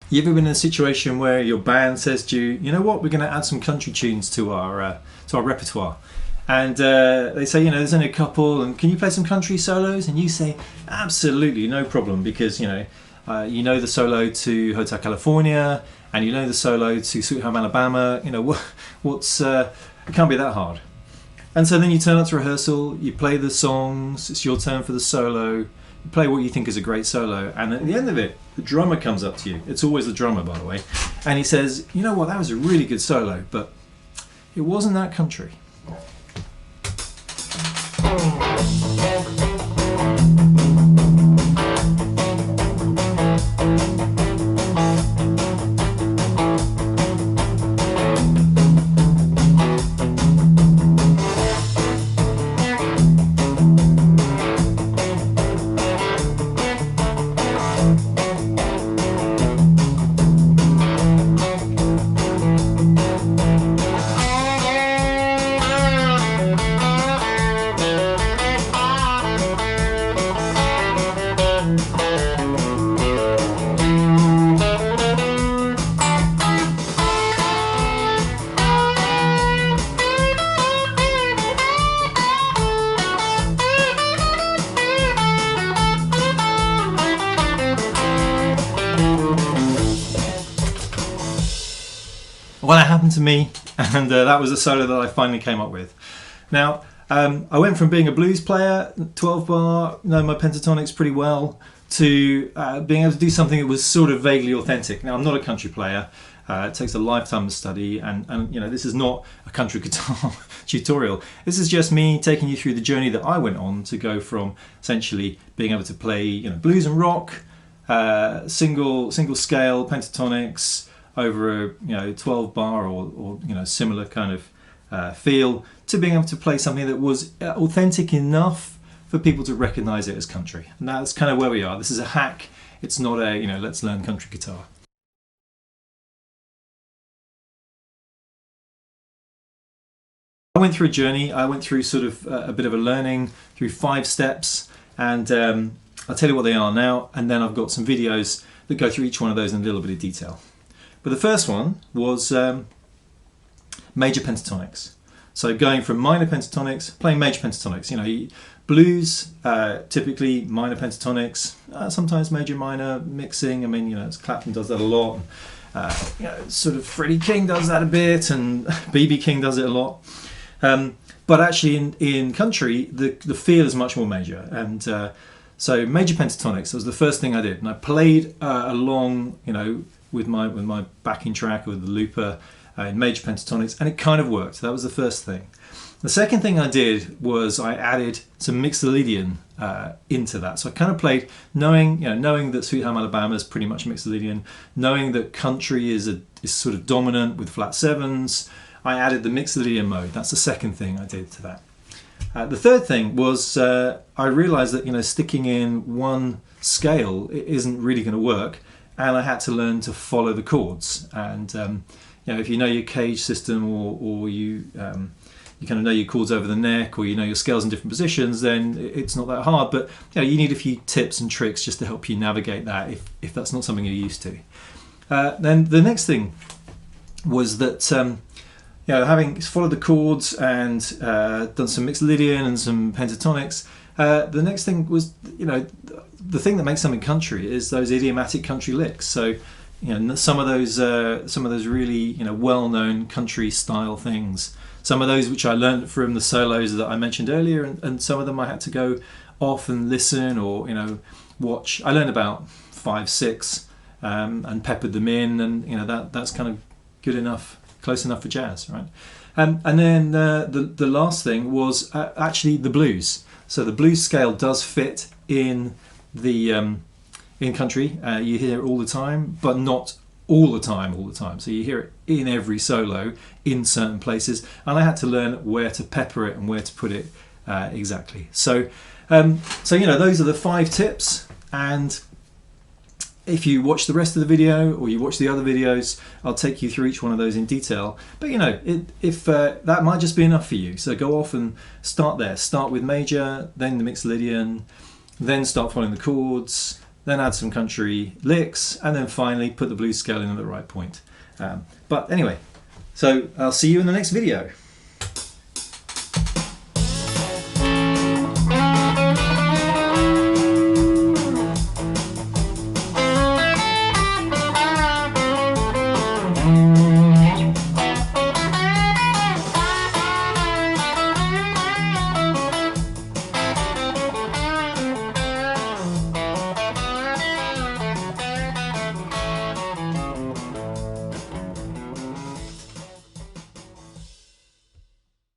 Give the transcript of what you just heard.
You ever been in a situation where your band says to you, you know what, we're going to add some country tunes to our repertoire, and they say, you know, there's only a couple, and can you play some country solos? And you say, absolutely, no problem, because you know the solo to Hotel California, and you know the solo to Sweet Home Alabama. You know what's it can't be that hard. And so then you turn up to rehearsal, you play the songs, it's your turn for the solo, you play what you think is a great solo, and at the end of it, the drummer comes up to you. It's always the drummer, by the way, and he says, you know what, that was a really good solo, but it wasn't that country. Well, that happened to me, and that was the solo that I finally came up with. Now, I went from being a blues player, 12 bar, know my pentatonics pretty well, to being able to do something that was sort of vaguely authentic. Now, I'm not a country player. It takes a lifetime to study, and you know, this is not a country guitar tutorial. This is just me taking you through the journey that I went on to go from essentially being able to play, you know, blues and rock, single scale pentatonics over a 12 bar or you know, similar kind of feel, to being able to play something that was authentic enough for people to recognize it as country. And that's kind of where we are. This is a hack. It's not a, you know, let's learn country guitar. I went through a journey. I went through sort of a bit of a learning through 5 steps, and I'll tell you what they are now, and then I've got some videos that go through each one of those in a little bit of detail. But the first one was major pentatonics. So going from minor pentatonics, playing major pentatonics. You know, blues, typically minor pentatonics, sometimes major minor mixing. I mean, you know, Clapton does that a lot. You know, sort of Freddie King does that a bit, and B.B. King does it a lot. But actually in country, the feel is much more major. And so major pentatonics was the first thing I did. And I played along, you know, with my backing track with the looper in major pentatonics, and it kind of worked. That was the first thing. The second thing I did was I added some mixolydian into that. So I kind of played knowing that Sweet Home Alabama is pretty much mixolydian, knowing that country is sort of dominant with flat sevens. I added the mixolydian mode. That's the second thing I did to that. The third thing was I realized that, you know, sticking in one scale isn't really going to work, and I had to learn to follow the chords. And you know, if you know your cage system, or you kind of know your chords over the neck, or you know your scales in different positions, then it's not that hard. But you know, you need a few tips and tricks just to help you navigate that if that's not something you're used to. Then the next thing was that you know, having followed the chords and done some mixolydian and some pentatonics, the next thing was, you know, the thing that makes something country is those idiomatic country licks. So, you know, some of those really, you know, well-known country style things. Some of those which I learned from the solos that I mentioned earlier, and some of them I had to go off and listen, or, you know, watch. I learned about 5, 6, and peppered them in, and you know, that's kind of good enough, close enough for jazz, right? And then the last thing was actually the blues. So the blues scale does fit in the in country. You hear it all the time, but not all the time. So you hear it in every solo in certain places, and I had to learn where to pepper it and where to put it exactly. So you know, those are the 5 tips, and if you watch the rest of the video, or you watch the other videos, I'll take you through each one of those in detail. But you know, if that might just be enough for you, so go off and start there. Start with major, then the mixolydian, then start following the chords, then add some country licks, and then finally put the blues scale in at the right point. But anyway, so I'll see you in the next video.